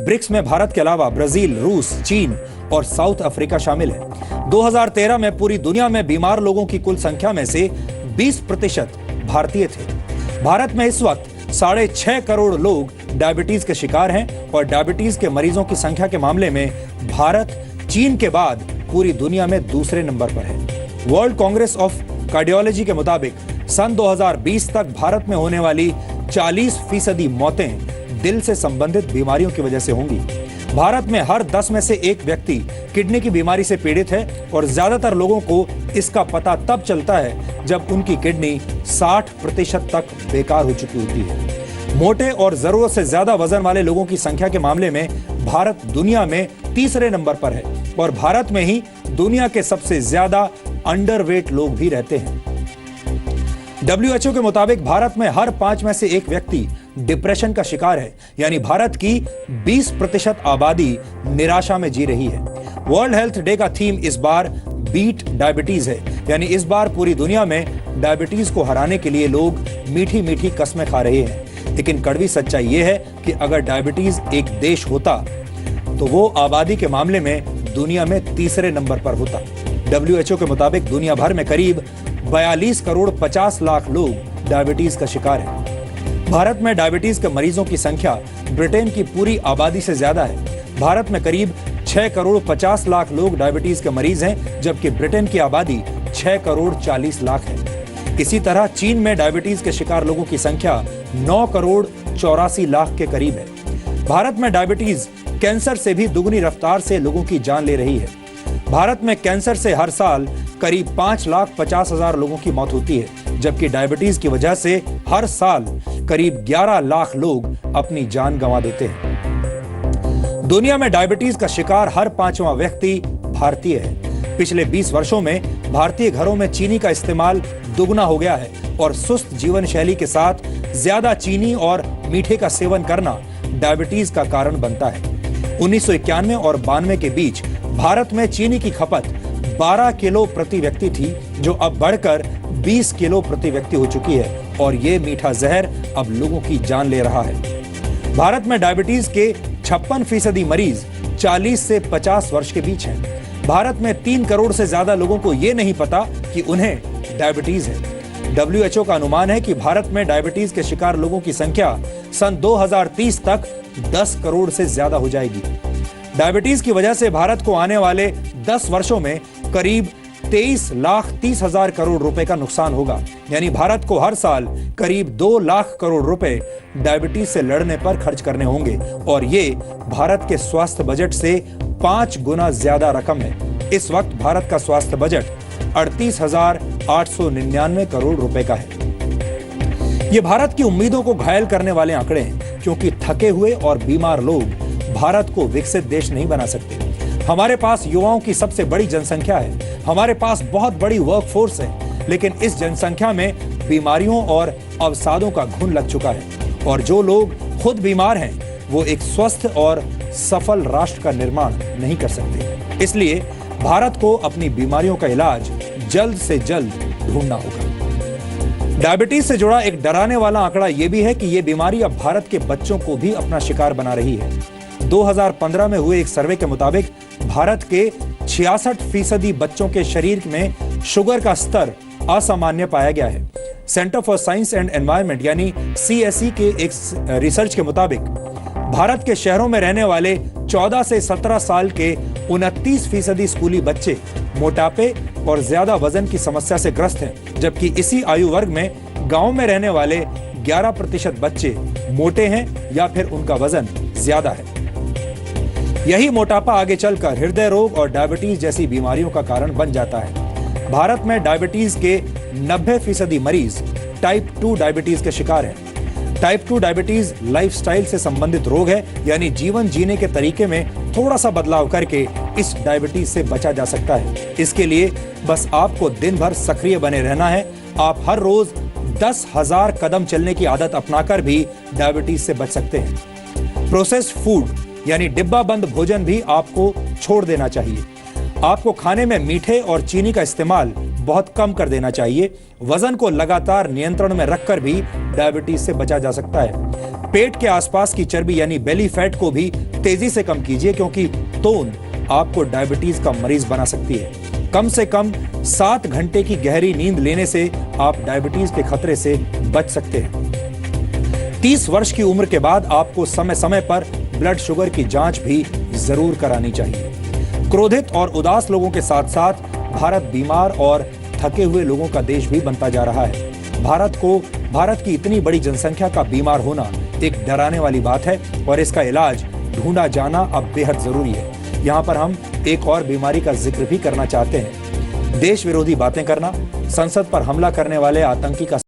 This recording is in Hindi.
ब्रिक्स में भारत के अलावा ब्राजील, रूस, चीन और साउथ अफ्रीका शामिल है। 2013 में पूरी दुनिया में बीमार लोगों की कुल संख्या में से 20% भारतीय थे। भारत में इस वक्त 6.5 करोड़ लोग डायबिटीज के शिकार हैं और डायबिटीज के मरीजों की संख्या के मामले में भारत चीन के बाद पूरी दुनिया में दूसरे नंबर पर है। वर्ल्ड कांग्रेस ऑफ कार्डियोलॉजी के मुताबिक सन 2020 तक भारत में होने वाली 40% मौतें दिल से संबंधित बीमारियों की वजह से होंगी। भारत में हर 10 में से एक व्यक्ति किडनी की बीमारी से पीड़ित है और ज्यादातर लोगों को इसका पता तब चलता है जब उनकी किडनी 60% तक बेकार हो चुकी होती है। मोटे और जरूरत से ज्यादा वजन वाले लोगों की संख्या के मामले में भारत दुनिया में तीसरे नंबर पर है और भारत में ही दुनिया के सबसे ज्यादा अंडरवेट लोग भी रहते हैं। WHO के मुताबिक भारत में हर 5 में से एक व्यक्ति डिप्रेशन का शिकार है, यानी भारत की 20% आबादी निराशा में जी रही है। वर्ल्ड हेल्थ डे का थीम इस बार बीट डायबिटीज है, यानी इस बार पूरी दुनिया में डायबिटीज को हराने के लिए लोग मीठी मीठी कस्में खा रहे हैं। लेकिन कड़वी सच्चाई यह है कि अगर डायबिटीज एक देश होता तो वो आबादी के मामले में दुनिया में तीसरे नंबर पर होता। WHO के मुताबिक दुनिया भर में करीब 42 करोड़ 50 लाख लोग डायबिटीज का शिकार हैं। भारत में डायबिटीज के मरीजों की संख्या ब्रिटेन की पूरी आबादी से ज्यादा है। भारत में करीब 6 करोड़ 50 लाख लोग डायबिटीज के मरीज हैं, जबकि ब्रिटेन की आबादी 6 करोड़ 40 लाख है। इसी तरह चीन में डायबिटीज के शिकार लोगों की संख्या 9 करोड़ 84 लाख के करीब है। भारत में डायबिटीज कैंसर से भी दुगनी रफ्तार से लोगों की जान ले रही है। भारत में कैंसर से हर साल करीब 5,50,000 लोगों की मौत होती है, जबकि डायबिटीज की वजह से हर साल करीब 11 लाख लोग अपनी जान गंवा देते हैं। दुनिया में डायबिटीज का शिकार हर 5वां व्यक्ति भारतीय है। पिछले 20 वर्षों में भारतीय घरों में चीनी का इस्तेमाल दुगना हो गया है और सुस्त जीवन शैली के साथ ज्यादा चीनी और मीठे का सेवन करना डायबिटीज का कारण बनता है। 1991 और 92 के बीच भारत में चीनी की खपत 12 किलो प्रति व्यक्ति थी, जो अब बढ़कर 20 किलो प्रति व्यक्ति हो चुकी है और ये मीठा जहर अब लोगों की जान ले रहा है। भारत में डायबिटीज के 56% मरीज 40 से 50 वर्ष के बीच हैं। भारत में 3 करोड़ से ज्यादा लोगों को ये नहीं पता कि उन्हें डायबिटीज है। WHO का अनुमान है कि भारत में डायबिटीज के शिकार लोगों की संख्या सन 2030 तक 10 करोड़ से ज्यादा हो जाएगी। डायबिटीज की वजह से भारत को आने वाले 10 वर्षों में करीब 23,30,000 करोड़ रुपए का नुकसान होगा, यानी भारत को हर साल करीब 2 लाख करोड़ रुपए डायबिटीज से लड़ने पर खर्च करने होंगे और ये भारत के स्वास्थ्य बजट से 5 गुना ज्यादा रकम है। इस वक्त भारत का स्वास्थ्य बजट 38,899 करोड़ रुपए का है। ये भारत की उम्मीदों को घायल करने वाले आंकड़े हैं, क्योंकि थके हुए और बीमार लोग भारत को विकसित देश नहीं बना सकते। हमारे पास युवाओं की सबसे बड़ी जनसंख्या है, हमारे पास बहुत बड़ी वर्कफोर्स है, लेकिन इस जनसंख्या में बीमारियों और अवसादों का घुन लग चुका है और जो लोग खुद बीमार हैं वो एक स्वस्थ और सफल राष्ट्र का निर्माण नहीं कर सकते। इसलिए भारत को अपनी बीमारियों का इलाज जल्द से जल्द ढूंढना होगा। डायबिटीज से जुड़ा एक डराने वाला आंकड़ा यह भी है कि यह बीमारी अब भारत के बच्चों को भी अपना शिकार बना रही है। 2015 में हुए एक सर्वे के मुताबिक भारत के 66% बच्चों के शरीर में शुगर का स्तर असामान्य पाया गया है। Centre for science and environment यानी CSE के एक रिसर्च के मुताबिक भारत के शहरों में रहने वाले 14 से 17 साल के 29% स्कूली बच्चे मोटापे और ज्यादा वजन की समस्या से ग्रस्त हैं, जबकि इसी आयु वर्ग में गांव में रहने वाले 11% बच्चे मोटे हैं या फिर उनका वजन ज्यादा है। यही मोटापा आगे चलकर हृदय रोग और डायबिटीज जैसी बीमारियों का कारण बन जाता है। भारत में डायबिटीज के 90% मरीज टाइप 2 डायबिटीज के शिकार हैं। टाइप 2 डायबिटीज लाइफस्टाइल से संबंधित रोग है, यानी जीवन जीने के तरीके में थोड़ा सा बदलाव करके इस डायबिटीज से बचा जा सकता है। इसके लिए बस आपको दिन भर सक्रिय बने रहना है। आप हर रोज 10,000 कदम चलने की आदत अपनाकर भी डायबिटीज से बच सकते हैं। प्रोसेस्ड फूड यानी डिब्बा बंद भोजन भी आपको छोड़ देना चाहिए। आपको खाने में मीठे और चीनी का इस्तेमाल बहुत कम कर देना चाहिए। वजन को लगातार नियंत्रण में रखकर भी डायबिटीज से बचा जा सकता है। पेट के आसपास की चर्बी यानी बेली फैट को भी तेजी से कम कीजिए, क्योंकि तोंद आपको डायबिटीज का मरीज बना सकती है। कम से कम 7 घंटे की गहरी नींद लेने से आप डायबिटीज के खतरे से बच सकते हैं। 30 वर्ष की उम्र के बाद आपको समय समय पर ब्लड शुगर की जांच भी जरूर करानी चाहिए। क्रोधित और उदास लोगों के साथ साथ भारत बीमार और थके हुए लोगों का देश भी बनता जा रहा है। भारत की इतनी बड़ी जनसंख्या का बीमार होना एक डराने वाली बात है और इसका इलाज ढूंढा जाना अब बेहद जरूरी है। यहाँ पर हम एक और बीमारी का जिक्र भी करना चाहते हैं। देश विरोधी बातें करना, संसद पर हमला करने वाले आतंकी का